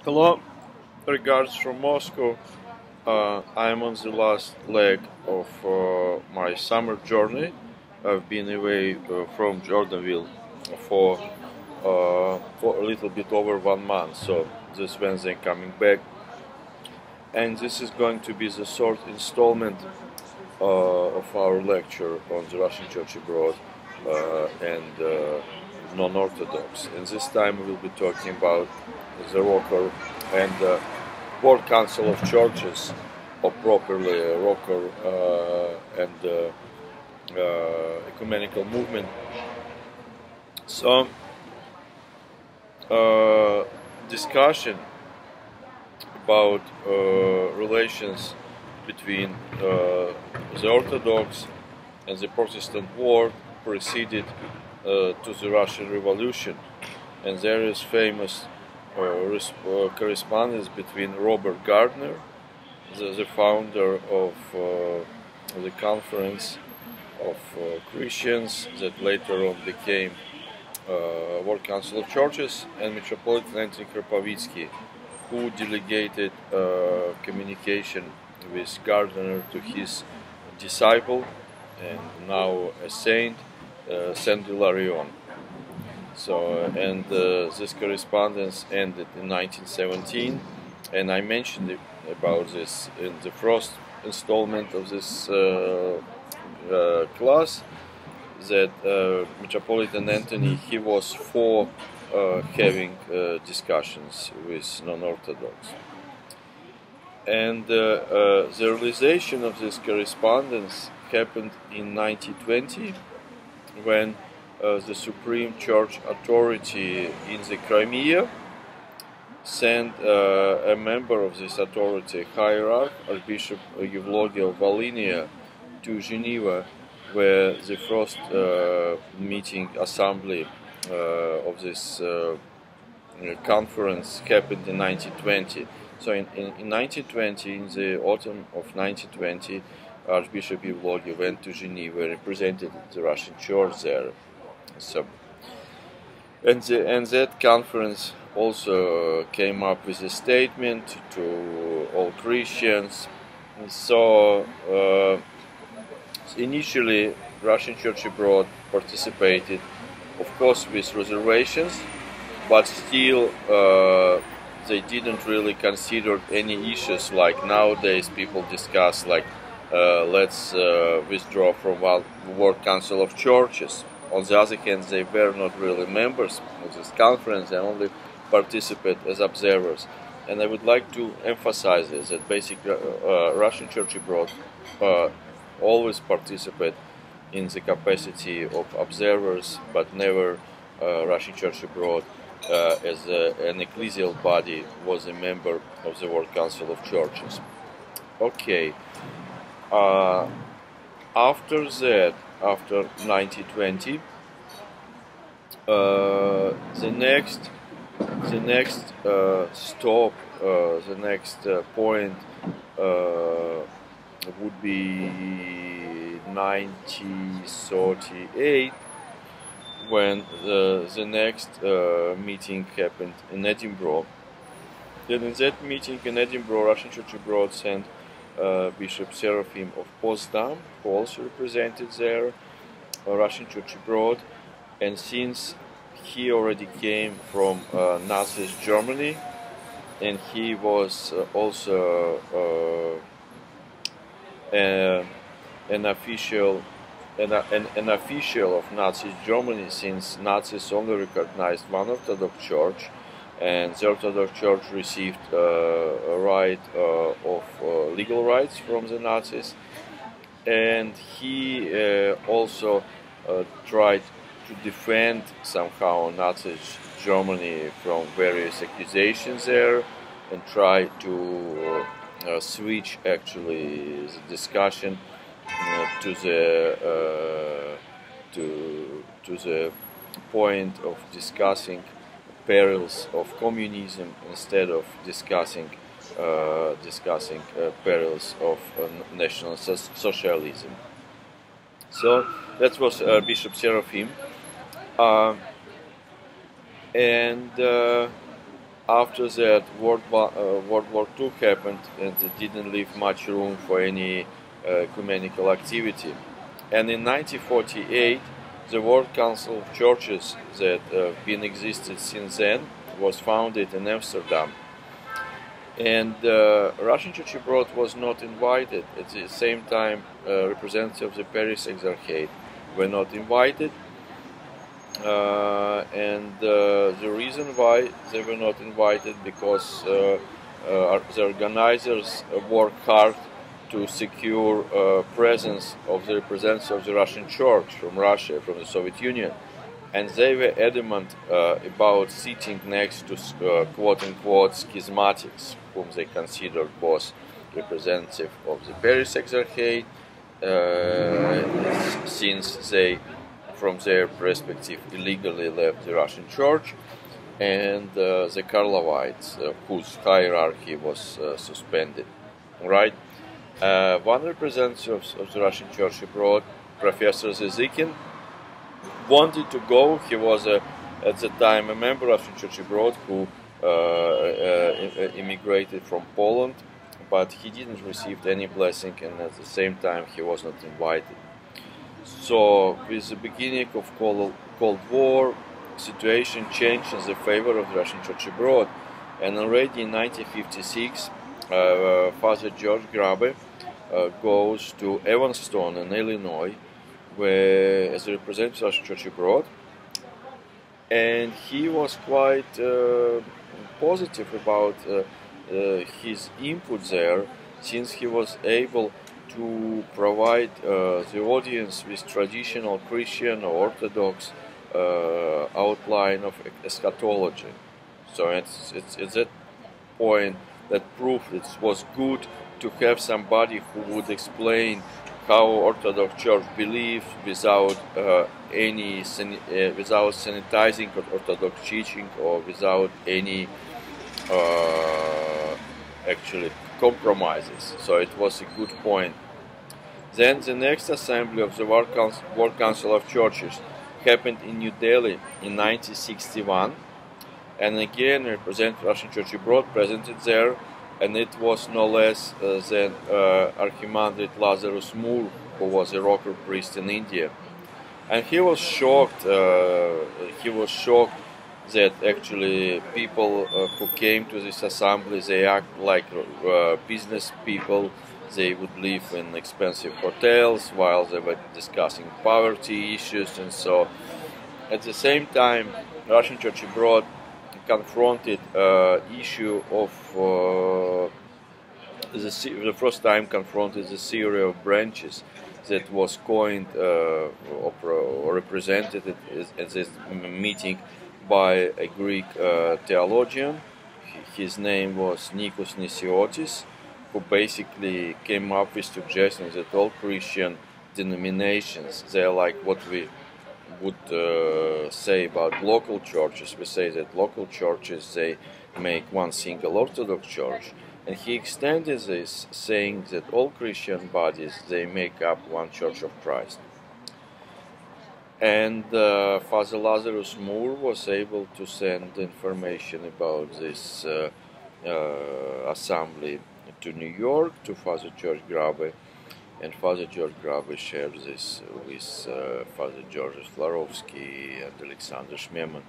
Hello, regards from Moscow. I am on the last leg of my summer journey. I've been away from Jordanville for a little bit over 1 month, so this Wednesday I'm coming back. And this is going to be the third installment of our lecture on the Russian Church abroad and Non-Orthodox. And this time we will be talking about the ROCOR and World Council of Churches, or properly ROCOR and ecumenical movement. So, discussion about relations between the Orthodox and the Protestant world preceded to the Russian Revolution, and there is famous correspondence between Robert Gardner, the founder of the Conference of Christians that later on became World Council of Churches, and Metropolitan Anthony Kropovitsky, who delegated communication with Gardner to his disciple and now a saint, Saint Hilarion. So, and this correspondence ended in 1917, and I mentioned about this in the first installment of this class, that Metropolitan Anthony, he was for having discussions with non-Orthodox. And the realization of this correspondence happened in 1920, when the Supreme Church Authority in the Crimea sent a member of this authority, hierarch, Archbishop Eulogy of Volhynia, to Geneva, where the first meeting, assembly of this conference happened in 1920. So in 1920, in the autumn of 1920, Archbishop Eulogy went to Geneva, represented the Russian Church there. So, and that conference also came up with a statement to all Christians. So initially, Russian Church abroad participated, of course, with reservations, but still they didn't really consider any issues like nowadays people discuss, like let's withdraw from World Council of Churches. On the other hand, they were not really members of this conference, they only participate as observers. And I would like to emphasize this, that basically Russian Church abroad always participate in the capacity of observers, but never Russian Church abroad as an ecclesial body was a member of the World Council of Churches. Okay. After that, after 1920, the next stop, the next point would be 1938, when the next meeting happened in Edinburgh. Then in that meeting in Edinburgh, Russian Church abroad sent Bishop Seraphim of Potsdam, who also represented there Russian Church abroad, and since he already came from Nazi Germany, and he was also an official of Nazi Germany, since Nazis only recognized one Orthodox Church, and the Orthodox Church received a right of legal rights from the Nazis, and he also tried to defend somehow Nazi Germany from various accusations there, and tried to switch actually the discussion to the point of discussing perils of communism instead of discussing perils of national socialism. So that was Bishop Seraphim, and After that, World War II happened, and it didn't leave much room for any ecumenical activity. And in 1948, the World Council of Churches that been existed since then was founded in Amsterdam. And Russian Church abroad was not invited. At the same time, representatives of the Paris Exarchate were not invited. And the reason why they were not invited, because the organizers worked hard to secure presence of the representatives of the Russian Church from Russia, from the Soviet Union, and they were adamant about sitting next to quote-unquote schismatics, whom they considered was representative of the Paris Exarchate, since they, from their perspective, illegally left the Russian Church, and the Karlovites, whose hierarchy was suspended. Right? One representative of the Russian Church abroad, Professor Zizikin, wanted to go. He was at the time a member of the Church abroad who immigrated from Poland, but he didn't receive any blessing, and at the same time he was not invited. So with the beginning of Cold War, situation changed in the favor of the Russian Church abroad, and already in 1956 Father George Grabe goes to Evanston in Illinois, where as a representative of the Russian Church abroad, and he was quite positive about his input there, since he was able to provide the audience with traditional Christian or Orthodox outline of eschatology. So it's at that point that proved it was good to have somebody who would explain how Orthodox Church believes without without sanitizing Orthodox teaching, or without any actually compromises. So it was a good point. Then the next assembly of the World Council of Churches happened in New Delhi in 1961, and again representative Russian Church abroad presented there, and it was no less than Archimandrite Lazarus Moore, who was a ROCOR priest in India, and he was shocked. He was shocked that actually people who came to this assembly, they act like business people. They would live in expensive hotels while they were discussing poverty issues, and so at the same time Russian Church abroad confronted issue of the first time confronted the theory of branches that was coined or represented at this meeting by a Greek theologian. His name was Nikos Nisiotis, who basically came up with suggestions that all Christian denominations, they're like what we would say about local churches. We say that local churches, they make one single Orthodox church, and he extended this, saying that all Christian bodies, they make up one Church of Christ. And Father Lazarus Moore was able to send information about this assembly to New York, to Father George Grabe, and Father George Grabe shared this with Father George Flarovsky and Alexander Shmeman.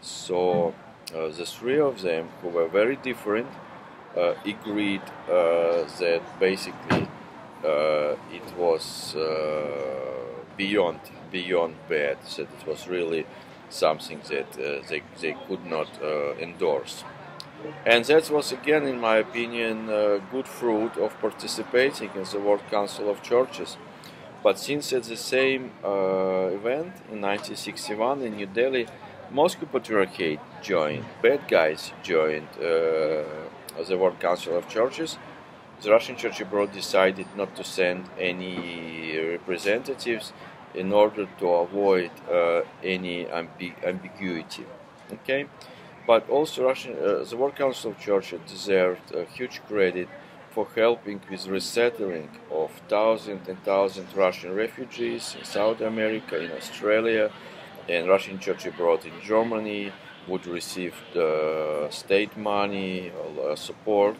So the three of them, who were very different, agreed that basically it was beyond bad, that it was really something that they could not endorse. And that was again, in my opinion, good fruit of participating in the World Council of Churches. But since at the same event in 1961 in New Delhi, Moscow Patriarchate joined, bad guys joined the World Council of Churches, the Russian Church abroad decided not to send any representatives in order to avoid any ambiguity. Okay. But also the World Council of Churches deserved huge credit for helping with resettling of thousands and thousands of Russian refugees in South America, in Australia, and Russian Church abroad in Germany, would receive the state money support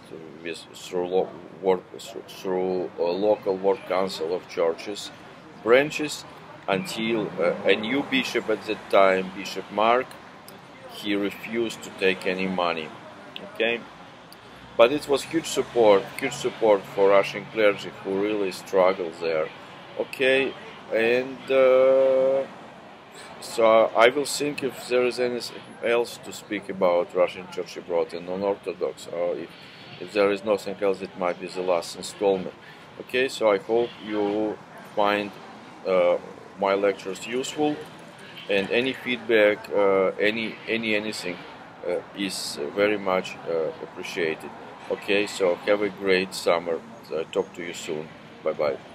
through local work council of churches branches, until a new bishop at that time, Bishop Mark, he refused to take any money. Okay, but it was huge support for Russian clergy who really struggled there. Okay, and so I will think if there is anything else to speak about Russian Church abroad and non-Orthodox, or if there is nothing else, it might be the last installment. Okay, so I hope you find my lectures useful, and any feedback, anything is very much appreciated. Okay, so have a great summer. Talk to you soon. Bye bye.